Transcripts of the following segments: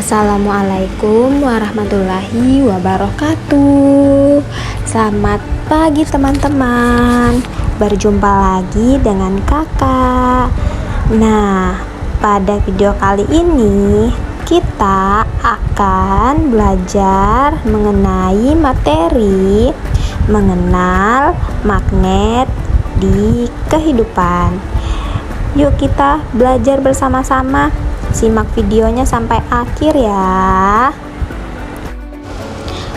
Assalamualaikum warahmatullahi wabarakatuh. Selamat pagi teman-teman. Berjumpa lagi dengan kakak. Nah, pada video kali ini kita akan belajar mengenai materi mengenal magnet di kehidupan. Yuk kita belajar bersama-sama. Simak videonya sampai akhir ya.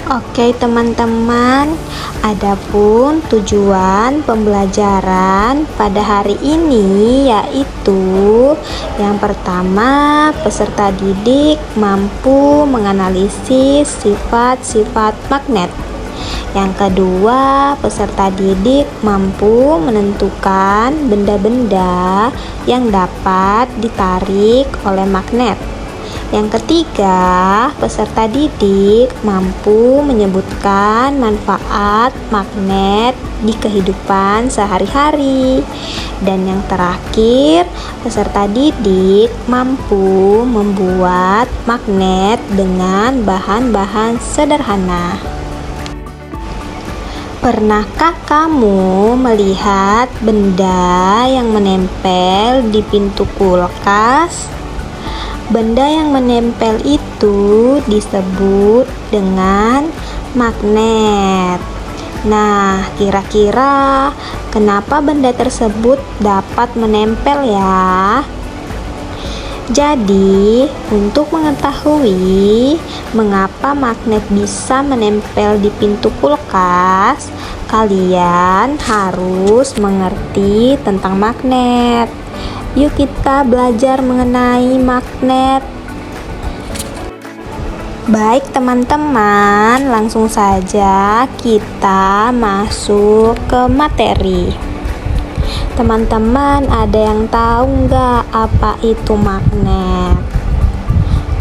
Oke teman-teman, adapun tujuan pembelajaran pada hari ini yaitu yang pertama, peserta didik mampu menganalisis sifat-sifat magnet. Yang kedua, peserta didik mampu menentukan benda-benda yang dapat ditarik oleh magnet. Yang ketiga, peserta didik mampu menyebutkan manfaat magnet di kehidupan sehari-hari. Dan yang terakhir, peserta didik mampu membuat magnet dengan bahan-bahan sederhana. Pernahkah kamu melihat benda yang menempel di pintu kulkas? Benda yang menempel itu disebut dengan magnet. Nah, kira-kira kenapa benda tersebut dapat menempel ya? Jadi, untuk mengetahui mengapa magnet bisa menempel di pintu kulkas, kalian harus mengerti tentang magnet. Yuk kita belajar mengenai magnet. Baik teman-teman, langsung saja kita masuk ke materi. Teman-teman, ada yang tahu nggak apa itu magnet?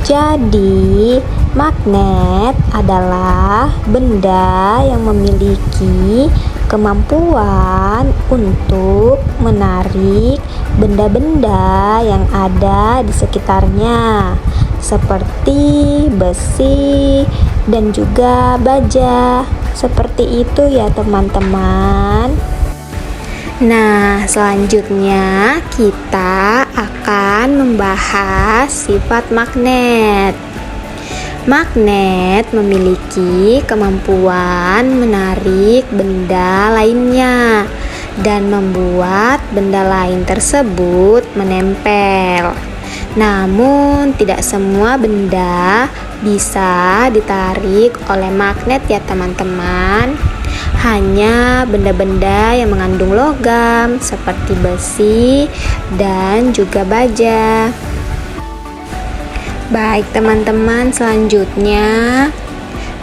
Jadi, magnet adalah benda yang memiliki kemampuan untuk menarik benda-benda yang ada di sekitarnya, seperti besi dan juga baja. Seperti itu ya teman-teman. Nah, selanjutnya kita akan membahas sifat magnet. Magnet memiliki kemampuan menarik benda lainnya dan membuat benda lain tersebut menempel. Namun, tidak semua benda bisa ditarik oleh magnet ya teman-teman. Hanya benda-benda yang mengandung logam seperti besi dan juga baja. Baik teman-teman, selanjutnya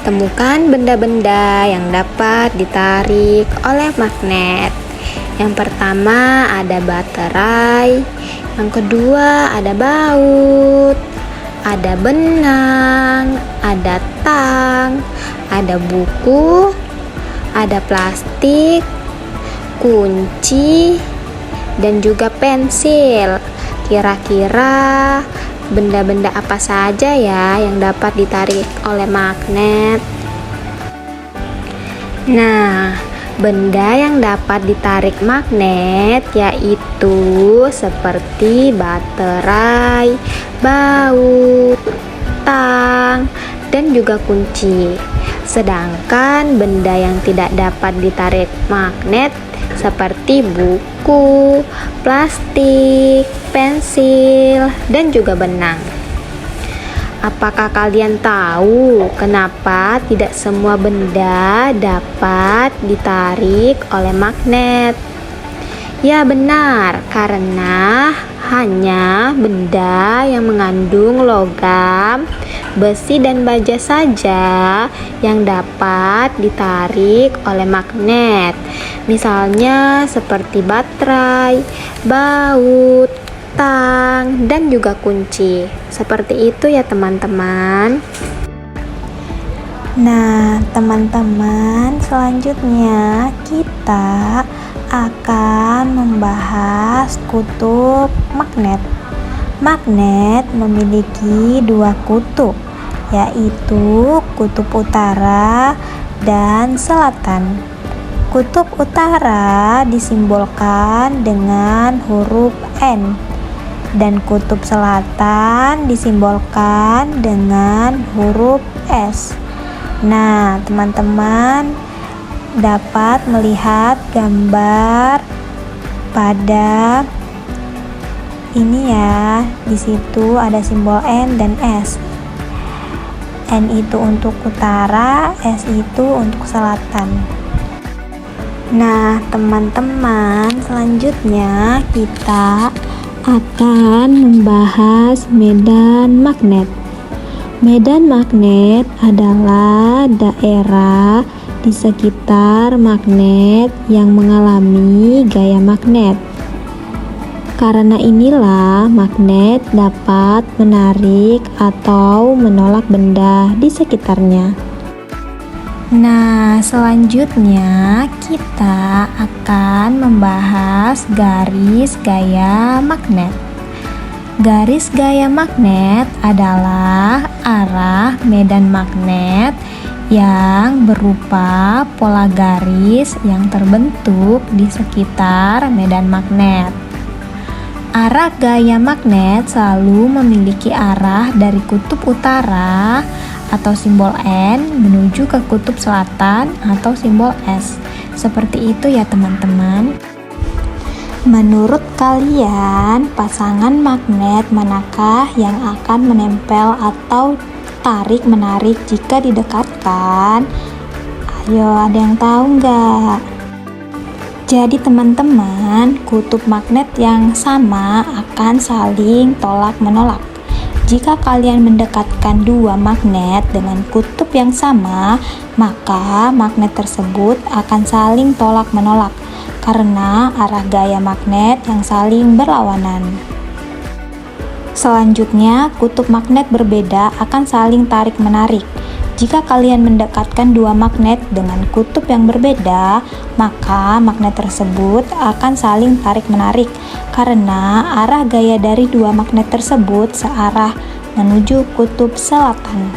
temukan benda-benda yang dapat ditarik oleh magnet. Yang pertama ada baterai, yang kedua ada baut, ada benang, ada tang, ada buku, ada plastik, kunci, dan juga pensil. Kira-kira benda-benda apa saja ya yang dapat ditarik oleh magnet? Nah, benda yang dapat ditarik magnet yaitu seperti baterai, baut, tang, dan juga kunci. Sedangkan benda yang tidak dapat ditarik magnet seperti buku, plastik, pensil, dan juga benang. Apakah kalian tahu kenapa tidak semua benda dapat ditarik oleh magnet? Ya benar, karena hanya benda yang mengandung logam, besi dan baja saja yang dapat ditarik oleh magnet. Misalnya seperti baterai, baut, tang, dan juga kunci. Seperti itu ya teman-teman. Nah, teman-teman, selanjutnya kita akan membahas kutub magnet. Magnet memiliki dua kutub, yaitu kutub utara dan selatan. Kutub utara disimbolkan dengan huruf N dan kutub selatan disimbolkan dengan huruf S. Nah, teman-teman dapat melihat gambar pada ini ya. Di situ ada simbol N dan S. N itu untuk utara, S itu untuk selatan. Nah, teman-teman, selanjutnya kita akan membahas medan magnet. Medan magnet adalah daerah di sekitar magnet yang mengalami gaya magnet. Karena inilah magnet dapat menarik atau menolak benda di sekitarnya. Nah, selanjutnya kita akan membahas garis gaya magnet. Garis gaya magnet adalah arah medan magnet yang berupa pola garis yang terbentuk di sekitar medan magnet. Arah gaya magnet selalu memiliki arah dari kutub utara atau simbol N menuju ke kutub selatan atau simbol S. Seperti itu ya teman-teman. Menurut kalian, pasangan magnet manakah yang akan menempel atau tarik-menarik jika didekatkan? Ayo, ada yang tahu nggak? Jadi teman-teman, kutub magnet yang sama akan saling tolak-menolak. Jika kalian mendekatkan dua magnet dengan kutub yang sama, maka magnet tersebut akan saling tolak-menolak karena arah gaya magnet yang saling berlawanan. Selanjutnya, kutub magnet berbeda akan saling tarik-menarik. Jika kalian mendekatkan dua magnet dengan kutub yang berbeda, maka magnet tersebut akan saling tarik-menarik karena arah gaya dari dua magnet tersebut searah menuju kutub selatan.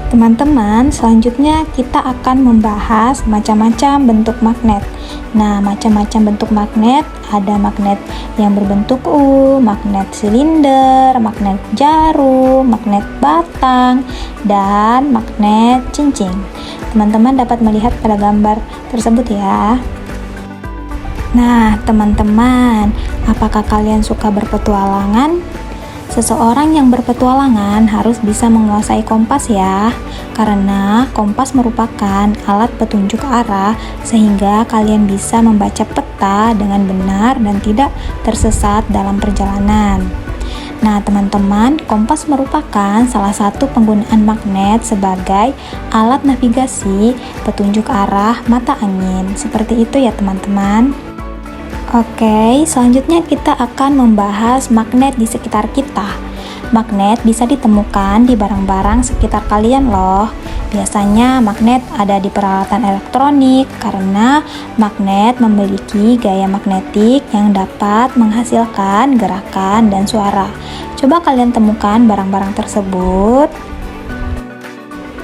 Teman-teman, selanjutnya kita akan membahas macam-macam bentuk magnet. Nah, macam-macam bentuk magnet ada magnet yang berbentuk U, magnet silinder, magnet jarum, magnet batang, dan magnet cincin. Teman-teman dapat melihat pada gambar tersebut ya. Nah, teman-teman, apakah kalian suka berpetualangan? Seseorang yang berpetualangan harus bisa menguasai kompas ya, karena kompas merupakan alat petunjuk arah sehingga kalian bisa membaca peta dengan benar dan tidak tersesat dalam perjalanan. Nah, teman-teman, kompas merupakan salah satu penggunaan magnet sebagai alat navigasi petunjuk arah mata angin. Seperti itu ya, teman-teman. Oke, selanjutnya kita akan membahas magnet di sekitar kita. Magnet bisa ditemukan di barang-barang sekitar kalian loh. Biasanya magnet ada di peralatan elektronik karena magnet memiliki gaya magnetik yang dapat menghasilkan gerakan dan suara. Coba kalian temukan barang-barang tersebut.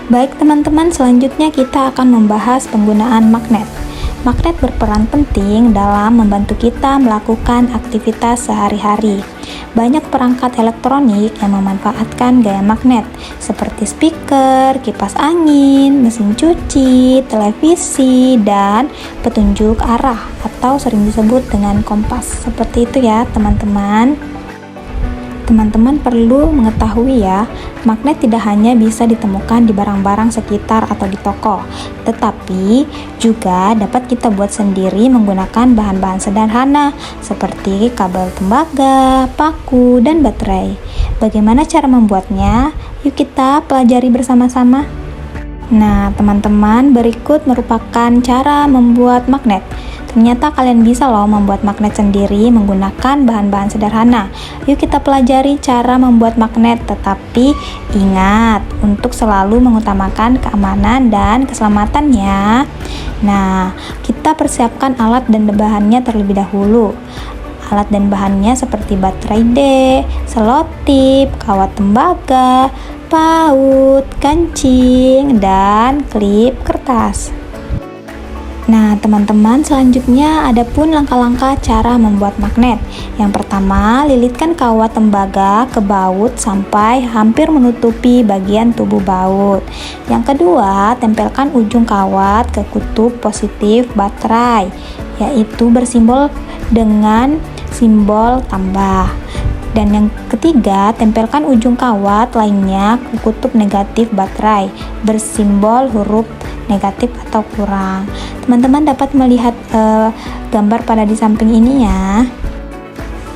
Baik teman-teman, selanjutnya kita akan membahas penggunaan magnet. Magnet berperan penting dalam membantu kita melakukan aktivitas sehari-hari. Banyak perangkat elektronik yang memanfaatkan gaya magnet, seperti speaker, kipas angin, mesin cuci, televisi, dan petunjuk arah atau sering disebut dengan kompas. Seperti itu ya, teman-teman. Teman-teman perlu mengetahui ya, magnet tidak hanya bisa ditemukan di barang-barang sekitar atau di toko, tetapi juga dapat kita buat sendiri menggunakan bahan-bahan sederhana seperti kabel tembaga, paku, dan baterai. Bagaimana cara membuatnya? Yuk kita pelajari bersama-sama. Nah, teman-teman, berikut merupakan cara membuat magnet. Ternyata kalian bisa loh membuat magnet sendiri menggunakan bahan-bahan sederhana. Yuk kita pelajari cara membuat magnet, tetapi ingat untuk selalu mengutamakan keamanan dan keselamatan ya. Nah, kita persiapkan alat dan bahannya terlebih dahulu. Alat dan bahannya seperti baterai D, selotip, kawat tembaga, paut, kancing, dan klip kertas. Nah, teman-teman, selanjutnya ada pun langkah-langkah cara membuat magnet. Yang pertama, lilitkan kawat tembaga ke baut sampai hampir menutupi bagian tubuh baut. Yang kedua, tempelkan ujung kawat ke kutub positif baterai, yaitu bersimbol dengan simbol tambah. Dan yang ketiga, tempelkan ujung kawat lainnya ke kutub negatif baterai, bersimbol huruf negatif atau kurang. Teman-teman dapat melihat gambar pada di samping ini ya.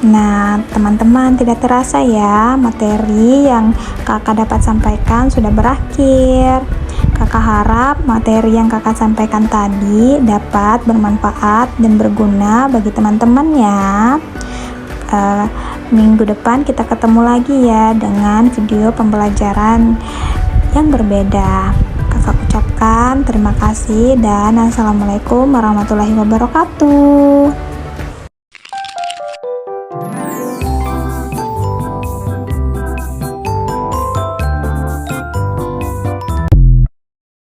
Nah, teman-teman, tidak terasa ya, materi yang kakak dapat sampaikan sudah berakhir. Kakak harap materi yang kakak sampaikan tadi dapat bermanfaat dan berguna bagi teman-teman ya. Minggu depan kita ketemu lagi ya dengan video pembelajaran yang berbeda. Kakak ucapkan terima kasih dan assalamualaikum warahmatullahi wabarakatuh.